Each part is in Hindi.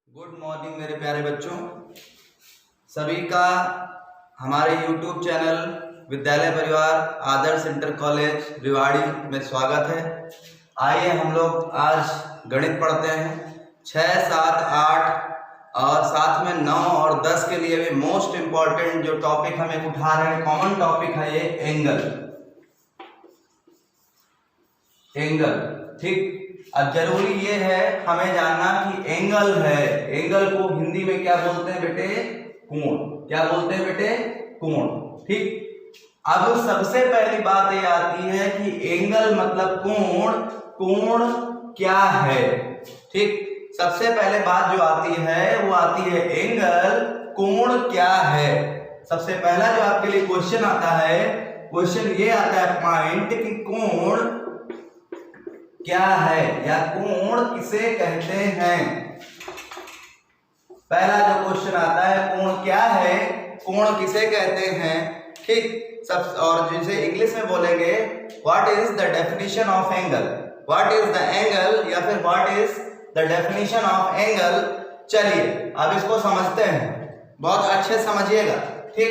गुड मॉर्निंग मेरे प्यारे बच्चों, सभी का हमारे YouTube चैनल विद्यालय परिवार आदर्श इंटर कॉलेज रिवाड़ी में स्वागत है। आइए हम लोग आज गणित पढ़ते हैं। 6, 7, 8 और साथ में 9 और 10 के लिए भी मोस्ट इम्पॉर्टेंट जो टॉपिक हम एक उठा रहे हैं, कॉमन टॉपिक है ये एंगल। ठीक, अब जरूरी ये है हमें जानना कि एंगल है, एंगल को हिंदी में क्या बोलते हैं बेटे? कोण। क्या बोलते हैं बेटे? कोण। ठीक, अब सबसे पहली बात ये आती है कि एंगल मतलब कोण, कोण क्या है? ठीक, सबसे पहले बात जो आती है वो आती है एंगल, कोण क्या है। सबसे पहला जो आपके लिए क्वेश्चन आता है, क्वेश्चन ये आता है पॉइंट कि कोण क्या है या कोण किसे कहते हैं। पहला जो क्वेश्चन आता है कोण क्या है, कोण किसे कहते हैं। ठीक, सब और जिसे इंग्लिश में बोलेंगे what is the definition of angle, what is the angle या फिर what is the definition of angle. चलिए अब इसको समझते हैं, बहुत अच्छे समझिएगा। ठीक,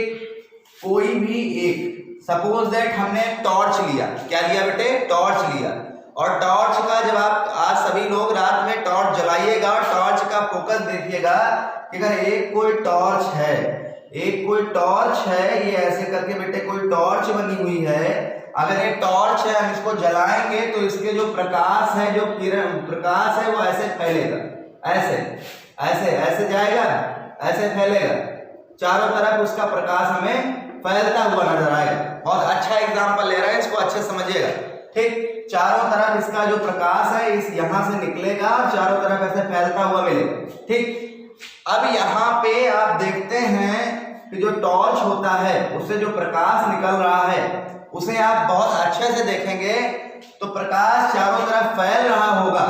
कोई भी एक सपोज दैट हमने टॉर्च लिया, क्या लिया बेटे? टॉर्च लिया, और टॉर्च का जब आप आज सभी लोग रात में टॉर्च जलाइएगा, टॉर्च का फोकस देखिएगा कि अगर एक कोई टॉर्च है, एक कोई टॉर्च है, ये ऐसे करके बेटे कोई टॉर्च बनी हुई है। अगर ये टॉर्च है, हम इसको जलाएंगे तो इसके जो प्रकाश है, जो किरण प्रकाश है वो ऐसे फैलेगा, ऐसे ऐसे ऐसे जाएगा, ऐसे फैलेगा, चारों तरफ उसका प्रकाश हमें फैलता हुआ नजर आएगा। बहुत अच्छा एग्जाम्पल ले रहे हैं, इसको अच्छे समझिएगा। ठीक, चारों तरफ इसका जो प्रकाश है इस यहां से निकलेगा और चारों तरफ ऐसे फैलता हुआ मिलेगा। ठीक, अब यहाँ पे आप देखते हैं कि जो टॉर्च होता है उससे जो प्रकाश निकल रहा है उसे आप बहुत अच्छे से देखेंगे तो प्रकाश चारों तरफ फैल रहा होगा,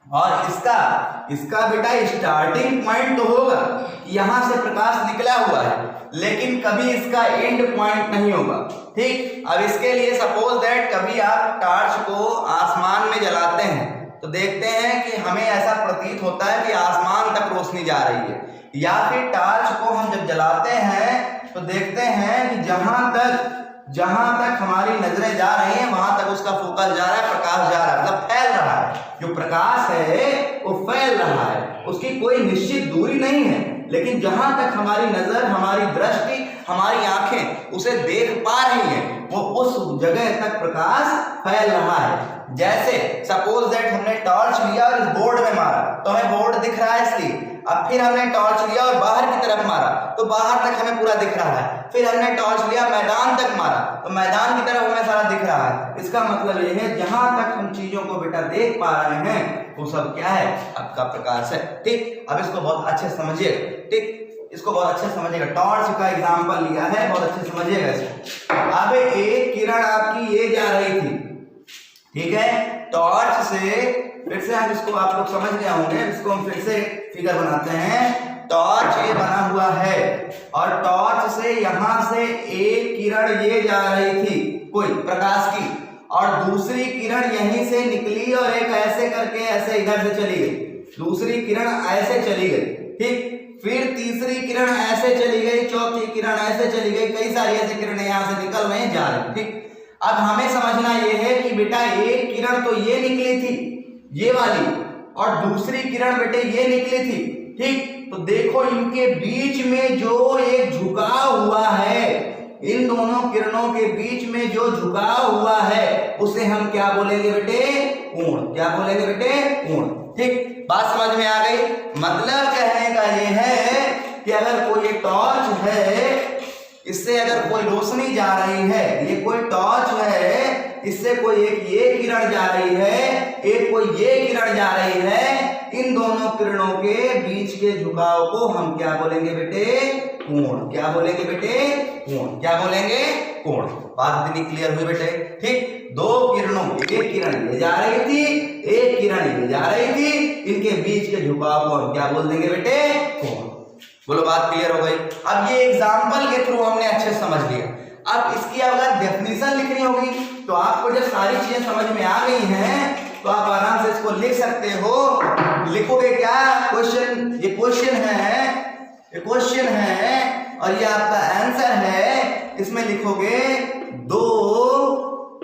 और इसका बेटा स्टार्टिंग पॉइंट तो होगा, यहां से प्रकाश निकला हुआ है, लेकिन कभी इसका एंड पॉइंट नहीं होगा। ठीक, अब इसके लिए सपोज दैट कभी आप टॉर्च को आसमान में जलाते हैं तो देखते हैं कि हमें ऐसा प्रतीत होता है कि आसमान तक रोशनी जा रही है, या फिर टॉर्च को हम जब जलाते हैं तो देखते हैं कि जहां तक हमारी नजरें जा रही हैं वहां तक उसका फोकस जा रहा है, प्रकाश जा रहा है, मतलब फैल रहा है। जो प्रकाश है वो फैल रहा है, उसकी कोई निश्चित दूरी नहीं है, लेकिन जहां तक हमारी नजर, हमारी दृष्टि, हमारी आंखें उसे देख पा रही हैं वो उस जगह तक प्रकाश फैल रहा है। जैसे सपोज दैट हमने टॉर्च लिया और इस बोर्ड में मारा तो हमें बोर्ड दिख रहा है इसलिए, अब फिर हमने टॉर्च लिया और बाहर की तरफ मारा तो बाहर तक हमें पूरा दिख रहा है, फिर हमने टॉर्च लिया मैदान तक मारा तो मैदान की तरफ हमें सारा दिख रहा है। इसका मतलब ये है जहां तक हम चीजों को बेटा देख पा रहे हैं वो सब क्या है? आपका प्रकाश है। ठीक, अब इसको बहुत अच्छे समझिएगा। ठीक, इसको बहुत अच्छे समझिएगा, टॉर्च का एग्जांपल लिया है, बहुत अच्छे समझिएगा इसको। अब एक किरण आपकी ये जा रही थी, ठीक है, टॉर्च से, फिर से हम इसको आप लोग समझ गए होंगे, इसको हम फिर से फिगर बनाते हैं। टॉर्च ये बना हुआ है और टॉर्च से यहां से एक किरण ये जा रही थी कोई प्रकाश की, और दूसरी किरण यहीं से निकली और एक ऐसे करके ऐसे इधर से चली गई, दूसरी किरण ऐसे चली गई। ठीक, फिर तीसरी किरण ऐसे चली गई, चौथी किरण ऐसे चली गई, कई सारी ऐसी किरणें यहां से निकल रही जा रही। ठीक, अब हमें समझना यह है कि बेटा एक किरण तो ये निकली थी ये वाली, और दूसरी किरण बेटे ये निकली थी। ठीक, तो देखो इनके बीच में जो एक झुकाव हुआ है, इन दोनों किरणों के बीच में जो झुकाव हुआ है उसे हम क्या बोलेंगे बेटे? कोण। क्या बोलेंगे बेटे? कोण। ठीक, बात समझ में आ गई? मतलब कहने का ये है कि अगर कोई एक टॉर्च है, इससे अगर कोई रोशनी जा रही है, ये कोई टॉर्च है, इससे कोई एक ये किरण जा रही है, एक कोई ये किरण जा रही है, इन दोनों किरणों के बीच के झुकाव को हम क्या बोलेंगे बेटे? कोण। क्या बोलेंगे बेटे? कोण। क्या बोलेंगे? कोण। बात इतनी क्लियर हुई बेटे? ठीक, दो किरणों, एक किरण ये जा रही थी, एक किरण ये जा रही थी, इनके बीच के झुकाव को हम क्या बोल देंगे बेटे? कोण। बोलो, बात क्लियर हो गई? अब ये एग्जाम्पल के थ्रू हमने अच्छे समझ लिया। अब इसकी अगर डेफिनेशन लिखनी होगी तो आपको जब सारी चीजें समझ में आ गई हैं तो आप आराम से इसको लिख सकते हो। लिखोगे क्या? क्वेश्चन, ये क्वेश्चन है, ये क्वेश्चन है और ये आपका आंसर है। इसमें लिखोगे दो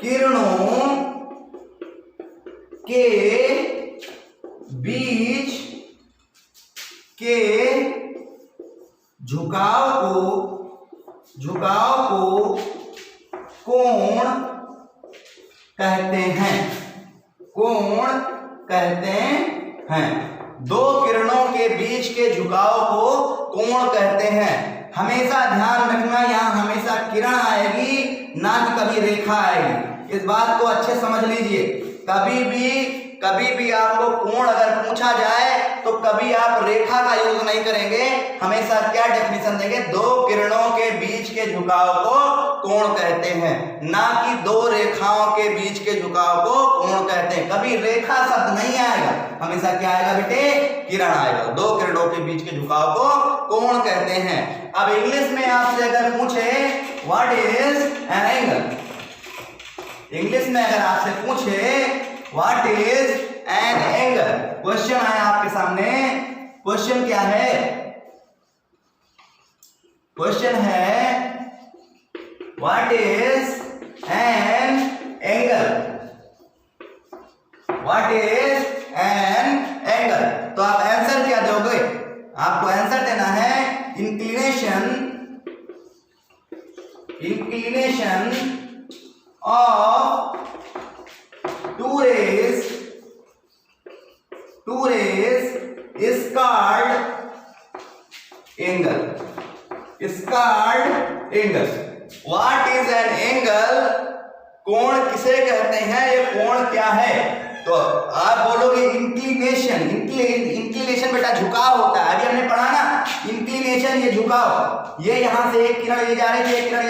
किरणों के बीच के झुकाव को कोण कहते हैं। कोण कहते हैं। दो किरणों के बीच के झुकाव को कोण कहते हैं। हमेशा ध्यान रखना, यहां हमेशा किरण आएगी, ना कि कभी रेखा आएगी। इस बात को अच्छे समझ लीजिए। कभी भी आपको कोण अगर पूछा जाए तो कभी आप रेखा का यूज नहीं करेंगे। हमेशा क्या डेफिनेशन देंगे? दो किरणों के बीच के झुकाव को कोण कहते हैं, ना कि दो रेखाओं के बीच के झुकाव को कोण कहते हैं। कभी रेखा शब्द नहीं आएगा, हमेशा क्या आएगा बेटे? किरण आएगा। दो किरणों के बीच के झुकाव को कोण कहते हैं। अब इंग्लिश में आपसे अगर पूछे what is an angle, English में अगर आपसे पूछे what is an angle, question आया आपके सामने। क्वेश्चन क्या है? क्वेश्चन है what is an angle, what is an angle. तो आप आंसर क्या दोगे? आपको आंसर देना है inclination of two rays is called angle. What is an angle? कोण किसे कहते हैं? ये कोण क्या है? तो आप बोलोगे इंक्लिनेशन। इंक्लिनेशन बेटा झुकाव होता है, अभी हमने पढ़ा ना। इंक्लिनेशन ये झुकाव, ये यहां से एक किरण ये जा रही है, एक किरण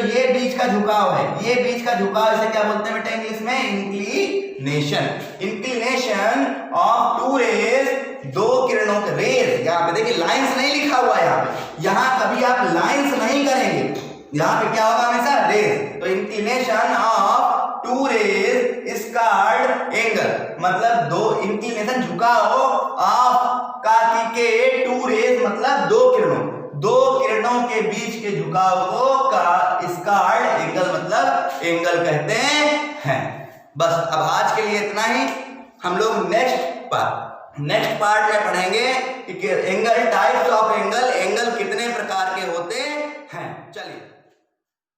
ये बीच का झुकाव है। ये बीच का झुकाव इसे क्या बोलते हैं बेटा इंग्लिश में? इंक्लिनेशन ऑफ टू रेज, दो किरणों के रेज। यहाँ पे देखिए लाइंस नहीं लिखा हुआ है, यहाँ पे, यहाँ कभी आप लाइंस नहीं करेंगे, यहाँ पे क्या होगा? हमेशा रेज। तो inclination of two rays is called angle, मतलब दो इंक्लिनेशन झुकाव ऑफ के टू रेज मतलब दो किरणों के बीच के झुकाव को इज कॉल्ड एंगल, मतलब एंगल कहते हैं। बस अब आज के लिए इतना ही। हम लोग नेक्स्ट पार्ट में पढ़ेंगे कि angle, types of angle, angle कितने प्रकार के होते हैं। चलिए।